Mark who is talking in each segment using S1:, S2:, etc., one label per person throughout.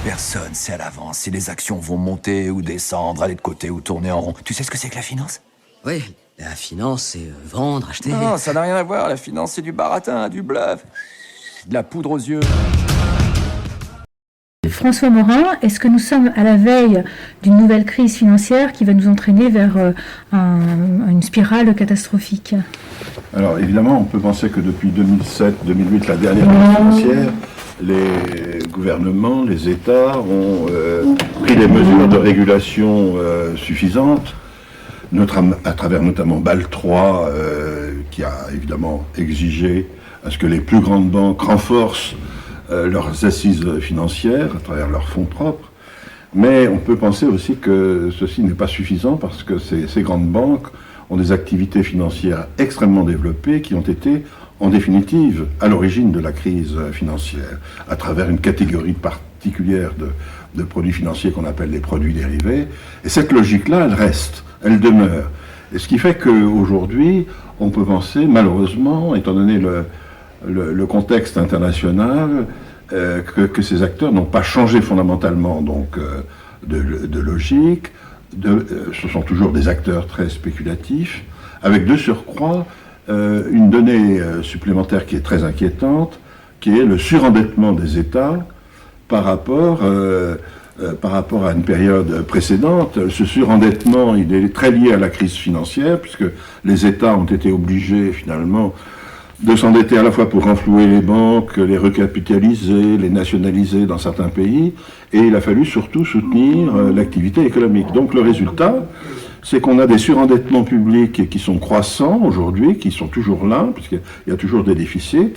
S1: Personne sait à l'avance si les actions vont monter ou descendre, aller de côté ou tourner en rond. Tu sais ce que c'est que la finance?
S2: Oui, la finance, c'est vendre, acheter...
S1: Non, ça n'a rien à voir. La finance, c'est du baratin, du bluff, de la poudre aux yeux.
S3: François Morin, est-ce que nous sommes à la veille d'une nouvelle crise financière qui va nous entraîner vers une spirale catastrophique?
S4: Alors évidemment, on peut penser que depuis 2007-2008, la dernière crise financière, les gouvernements, les États ont pris des mesures de régulation suffisantes, à travers notamment Bâle III, qui a évidemment exigé à ce que les plus grandes banques renforcent leurs assises financières à travers leurs fonds propres. Mais on peut penser aussi que ceci n'est pas suffisant parce que ces grandes banques ont des activités financières extrêmement développées qui ont été, en définitive, à l'origine de la crise financière, à travers une catégorie particulière de produits financiers qu'on appelle les produits dérivés. Et cette logique-là, elle reste, elle demeure. Et ce qui fait qu'aujourd'hui, on peut penser, malheureusement, étant donné le contexte international, que ces acteurs n'ont pas changé fondamentalement donc, de logique. Ce sont toujours des acteurs très spéculatifs, avec de surcroît une donnée supplémentaire qui est très inquiétante, qui est le surendettement des États par rapport à une période précédente. Ce surendettement, il est très lié à la crise financière, puisque les États ont été obligés finalement de s'endetter à la fois pour renflouer les banques, les recapitaliser, les nationaliser dans certains pays, et il a fallu surtout soutenir l'activité économique. Donc le résultat, c'est qu'on a des surendettements publics qui sont croissants aujourd'hui, qui sont toujours là, puisqu'il y a toujours des déficits,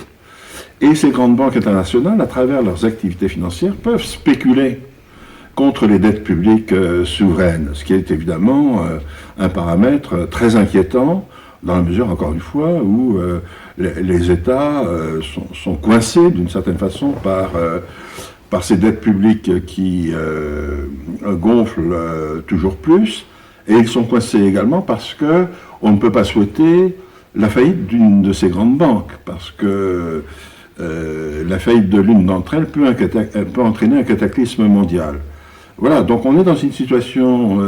S4: et ces grandes banques internationales, à travers leurs activités financières, peuvent spéculer contre les dettes publiques souveraines, ce qui est évidemment un paramètre très inquiétant, dans la mesure, encore une fois, où les États sont coincés d'une certaine façon par ces dettes publiques qui gonflent toujours plus, et ils sont coincés également parce qu'on ne peut pas souhaiter la faillite d'une de ces grandes banques, parce que la faillite de l'une d'entre elles peut entraîner un cataclysme mondial. Voilà, donc on est dans une situation,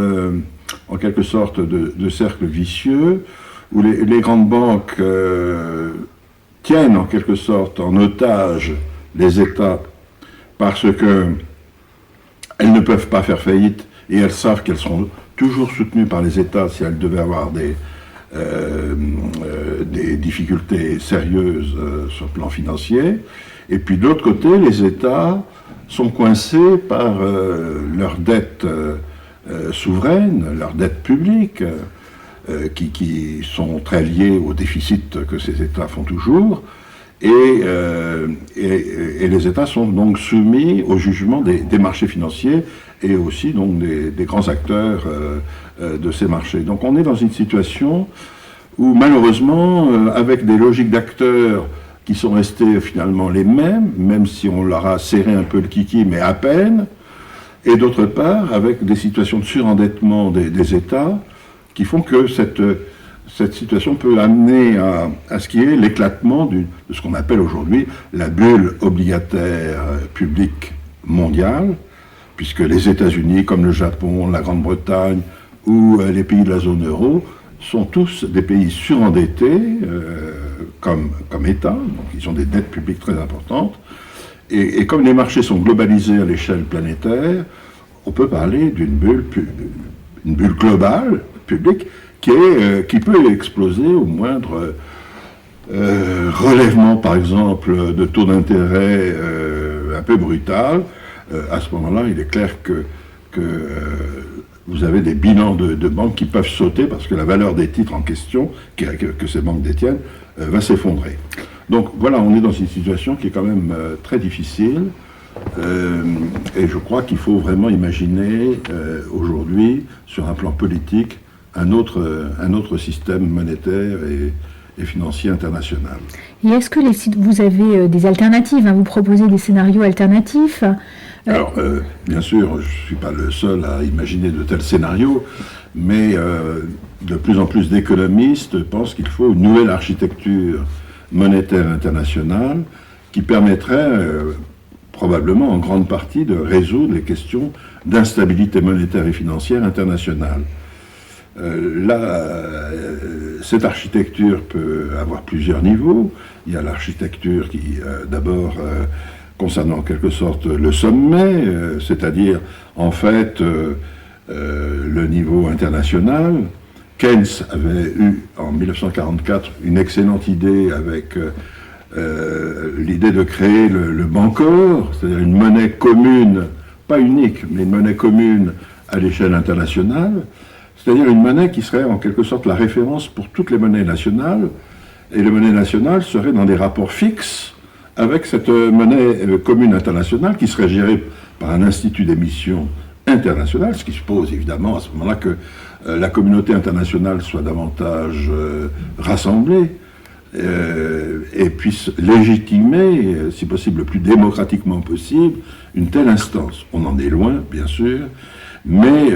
S4: en quelque sorte, de cercle vicieux, où les grandes banques tiennent en quelque sorte en otage les États parce qu'elles ne peuvent pas faire faillite et elles savent qu'elles seront toujours soutenues par les États si elles devaient avoir des difficultés sérieuses sur le plan financier. Et puis de l'autre côté, les États sont coincés par leurs dettes souveraines, leurs dettes publiques, qui sont très liés au déficit que ces États font toujours, et les États sont donc soumis au jugement des marchés financiers et aussi donc des grands acteurs de ces marchés. Donc on est dans une situation où malheureusement, avec des logiques d'acteurs qui sont restés finalement les mêmes, même si on leur a serré un peu le kiki, mais à peine, et d'autre part avec des situations de surendettement des États, qui font que cette situation peut amener à ce qui est l'éclatement de ce qu'on appelle aujourd'hui la bulle obligataire publique mondiale, puisque les États-Unis, comme le Japon, la Grande-Bretagne ou les pays de la zone euro, sont tous des pays surendettés comme États, donc ils ont des dettes publiques très importantes, et comme les marchés sont globalisés à l'échelle planétaire, on peut parler d'une bulle globale, public, qui peut exploser au moindre relèvement, par exemple, de taux d'intérêt un peu brutal. À ce moment-là, il est clair que vous avez des bilans de banques qui peuvent sauter parce que la valeur des titres en question, que ces banques détiennent, va s'effondrer. Donc voilà, on est dans une situation qui est quand même très difficile. Et je crois qu'il faut vraiment imaginer aujourd'hui, sur un plan politique, un autre système monétaire et financier international.
S3: Et est-ce que vous avez des alternatives, hein, vous proposez des scénarios alternatifs?
S4: Alors, bien sûr, je ne suis pas le seul à imaginer de tels scénarios, mais de plus en plus d'économistes pensent qu'il faut une nouvelle architecture monétaire internationale qui permettrait probablement en grande partie de résoudre les questions d'instabilité monétaire et financière internationale. Cette architecture peut avoir plusieurs niveaux. Il y a l'architecture qui, d'abord, concerne en quelque sorte le sommet, c'est-à-dire, en fait, le niveau international. Keynes avait eu, en 1944, une excellente idée avec l'idée de créer le Bancor, c'est-à-dire une monnaie commune, pas unique, mais une monnaie commune à l'échelle internationale, c'est-à-dire une monnaie qui serait en quelque sorte la référence pour toutes les monnaies nationales, et les monnaies nationales seraient dans des rapports fixes avec cette monnaie commune internationale qui serait gérée par un institut d'émission international, ce qui suppose évidemment à ce moment-là que la communauté internationale soit davantage rassemblée et puisse légitimer, si possible le plus démocratiquement possible, une telle instance. On en est loin, bien sûr, mais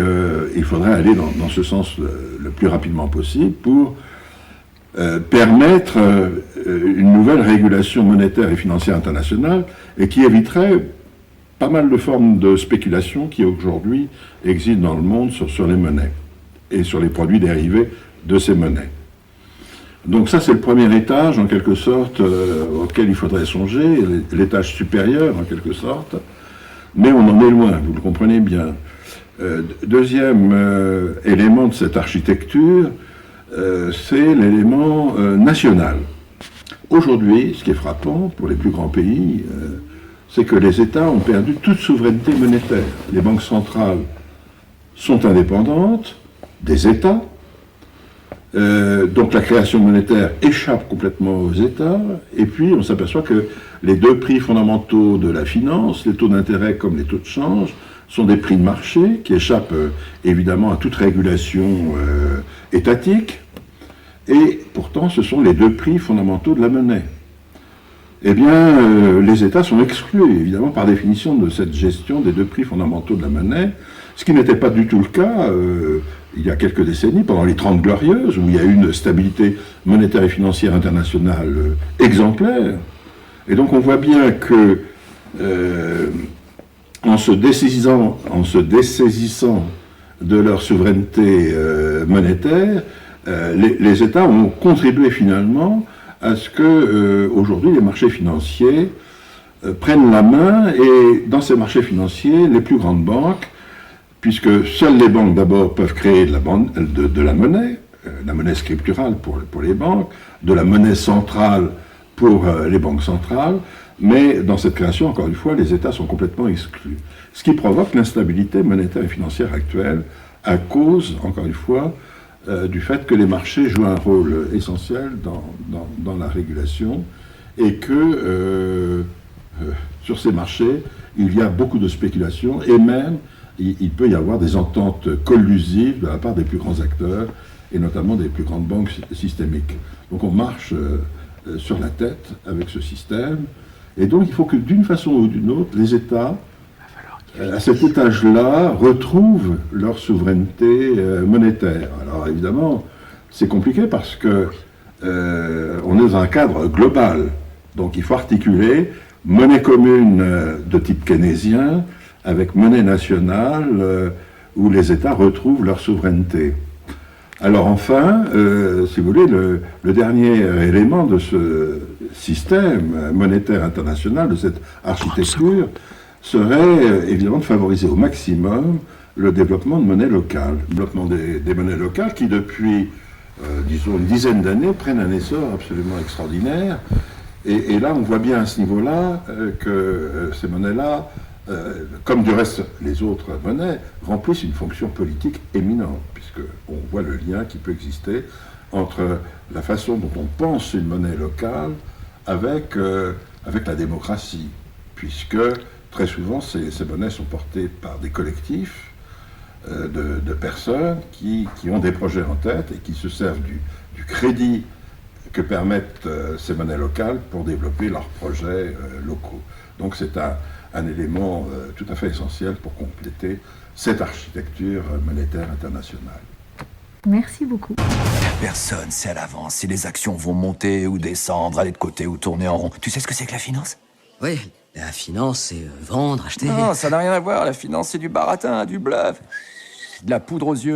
S4: il faudrait aller dans ce sens le plus rapidement possible pour permettre une nouvelle régulation monétaire et financière internationale et qui éviterait pas mal de formes de spéculation qui aujourd'hui existent dans le monde sur les monnaies et sur les produits dérivés de ces monnaies. Donc ça, c'est le premier étage, en quelque sorte, auquel il faudrait songer, l'étage supérieur, en quelque sorte, mais on en est loin, vous le comprenez bien. Deuxième élément de cette architecture, c'est l'élément national. Aujourd'hui, ce qui est frappant pour les plus grands pays, c'est que les États ont perdu toute souveraineté monétaire. Les banques centrales sont indépendantes des États, donc la création monétaire échappe complètement aux États, et puis on s'aperçoit que les deux prix fondamentaux de la finance, les taux d'intérêt comme les taux de change, sont des prix de marché qui échappent évidemment à toute régulation étatique, et pourtant ce sont les deux prix fondamentaux de la monnaie. Eh bien, les États sont exclus, évidemment, par définition de cette gestion des deux prix fondamentaux de la monnaie, ce qui n'était pas du tout le cas il y a quelques décennies, pendant les 30 Glorieuses, où il y a eu une stabilité monétaire et financière internationale exemplaire. Et donc on voit bien que, en se dessaisissant de leur souveraineté monétaire, les États ont contribué finalement à ce que, aujourd'hui, les marchés financiers prennent la main, et dans ces marchés financiers, les plus grandes banques, puisque seules les banques d'abord peuvent créer de la monnaie scripturale pour les banques, de la monnaie centrale pour les banques centrales, mais dans cette création, encore une fois, les États sont complètement exclus. Ce qui provoque l'instabilité monétaire et financière actuelle, à cause, encore une fois, du fait que les marchés jouent un rôle essentiel dans la régulation, et que sur ces marchés, il y a beaucoup de spéculation, et même il peut y avoir des ententes collusives de la part des plus grands acteurs, et notamment des plus grandes banques systémiques. Donc on marche sur la tête avec ce système, et donc il faut que d'une façon ou d'une autre, les États, à cet étage-là, retrouvent leur souveraineté monétaire. Alors évidemment, c'est compliqué parce que on est dans un cadre global, donc il faut articuler monnaie commune de type keynésien avec monnaie nationale où les États retrouvent leur souveraineté. Alors enfin, si vous voulez, le dernier élément de ce système monétaire international, de cette architecture, serait évidemment de favoriser au maximum le développement de monnaies locales. Le développement des monnaies locales qui, depuis, disons, une dizaine d'années, prennent un essor absolument extraordinaire. Et là, on voit bien à ce niveau-là que ces monnaies-là, comme du reste les autres monnaies, remplissent une fonction politique éminente, puisqu'on voit le lien qui peut exister entre la façon dont on pense une monnaie locale avec la démocratie, puisque très souvent ces monnaies sont portées par des collectifs de personnes qui ont des projets en tête et qui se servent du crédit que permettent ces monnaies locales pour développer leurs projets locaux. Donc c'est un élément tout à fait essentiel pour compléter cette architecture monétaire internationale.
S3: Merci beaucoup.
S1: Personne sait à l'avance si les actions vont monter ou descendre, aller de côté ou tourner en rond. Tu sais ce que c'est que la finance?
S2: Oui, La finance, c'est vendre, acheter.
S1: Non, ça n'a rien à voir. La finance, c'est du baratin, du bluff. De la poudre aux yeux.